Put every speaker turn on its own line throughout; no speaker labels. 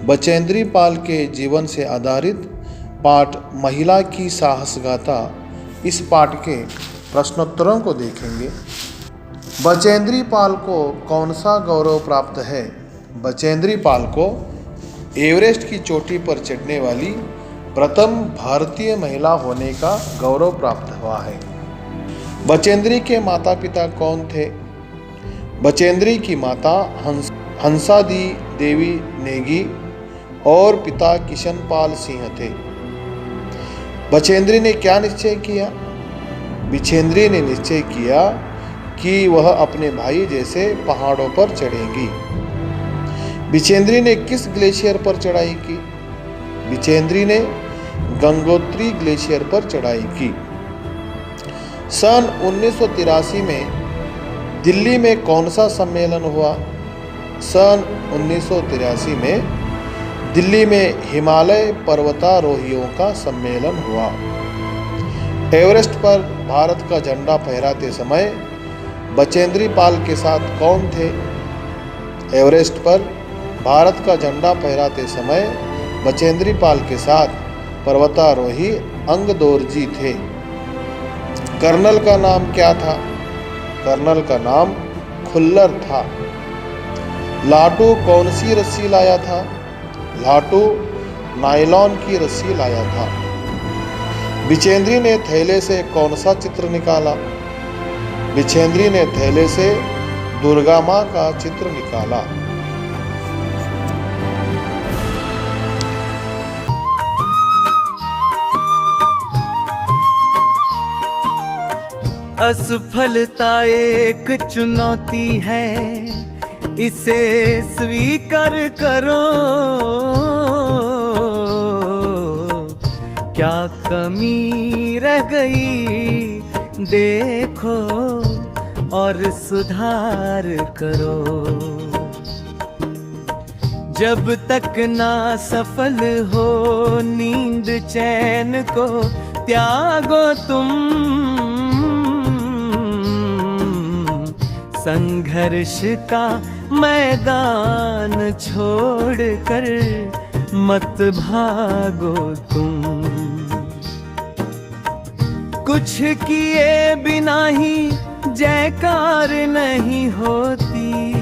बचेंद्री पाल के जीवन से आधारित पाठ महिला की साहस गाथा। इस पाठ के प्रश्नोत्तरों को देखेंगे। बचेंद्री पाल को कौन सा गौरव प्राप्त है? बचेंद्री पाल को एवरेस्ट की चोटी पर चढ़ने वाली प्रथम भारतीय महिला होने का गौरव प्राप्त हुआ है। बचेंद्री के माता पिता कौन थे? बचेंद्री की माता हंसादी देवी नेगी और पिता किशनपाल सिंह थे। बचेंद्री ने क्या निश्चय किया? बिछेंद्री ने निश्चय किया कि वह अपने भाई जैसे पहाड़ों पर चढ़ेंगी। बिछेंद्री ने किस ग्लेशियर पर चढ़ाई की? बिछेंद्री ने गंगोत्री ग्लेशियर पर चढ़ाई की। सन 1983 में दिल्ली में कौन सा सम्मेलन हुआ? सन 1983 में दिल्ली में हिमालय पर्वतारोहियों का सम्मेलन हुआ। एवरेस्ट पर भारत का झंडा फहराते समय बचेंद्री पाल के साथ कौन थे? एवरेस्ट पर भारत का झंडा फहराते समय बचेंद्री पाल के साथ पर्वतारोही अंगदोरजी थे। कर्नल का नाम क्या था? कर्नल का नाम खुल्लर था। लाटू कौन सी रस्सी लाया था? लाटू नायलॉन की रस्सी लाया था। बिछेंद्री ने थैले से कौन सा चित्र निकाला? बिछेंद्री ने थैले से दुर्गा माँ का चित्र निकाला।
असफलता एक चुनौती है, इसे स्वीकार करो। क्या कमी रह गई देखो और सुधार करो। जब तक ना सफल हो नींद चैन को त्यागो तुम। संघर्ष का मैदान छोड़कर मत भागो तुम। कुछ किए बिना ही जयकार नहीं होती,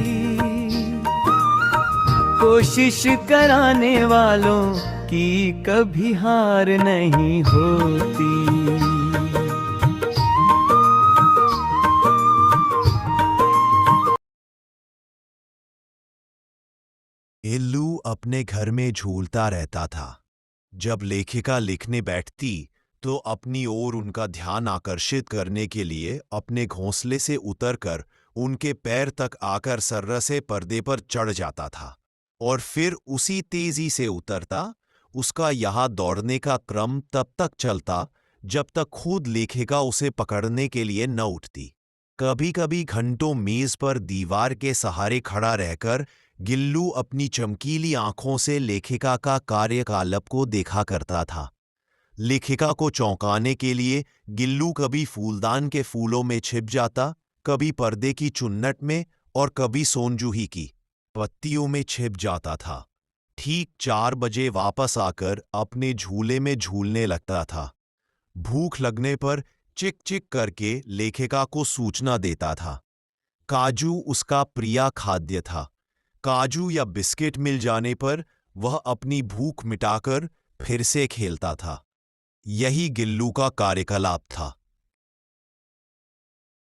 कोशिश कराने वालों की कभी हार नहीं होती।
गिल्लू अपने घर में झूलता रहता था। जब लेखिका लिखने बैठती तो अपनी ओर उनका ध्यान आकर्षित करने के लिए अपने घोंसले से उतरकर उनके पैर तक आकर सर्रसे पर्दे पर चढ़ जाता था और फिर उसी तेजी से उतरता। उसका यहाँ दौड़ने का क्रम तब तक चलता जब तक खुद लेखिका उसे पकड़ने के लिए न उठती। कभी कभी घंटों मेज पर दीवार के सहारे खड़ा रहकर गिल्लू अपनी चमकीली आंखों से लेखिका का कार्यकलाप को देखा करता था। लेखिका को चौंकाने के लिए गिल्लू कभी फूलदान के फूलों में छिप जाता, कभी पर्दे की चुन्नट में और कभी सोनजूही की पत्तियों में छिप जाता था। ठीक 4 बजे वापस आकर अपने झूले में झूलने लगता था। भूख लगने पर चिक चिक करके लेखिका को सूचना देता था। काजू उसका प्रिय खाद्य था। काजू या बिस्किट मिल जाने पर वह अपनी भूख मिटाकर फिर से खेलता था। यही गिल्लू का कार्यकलाप था।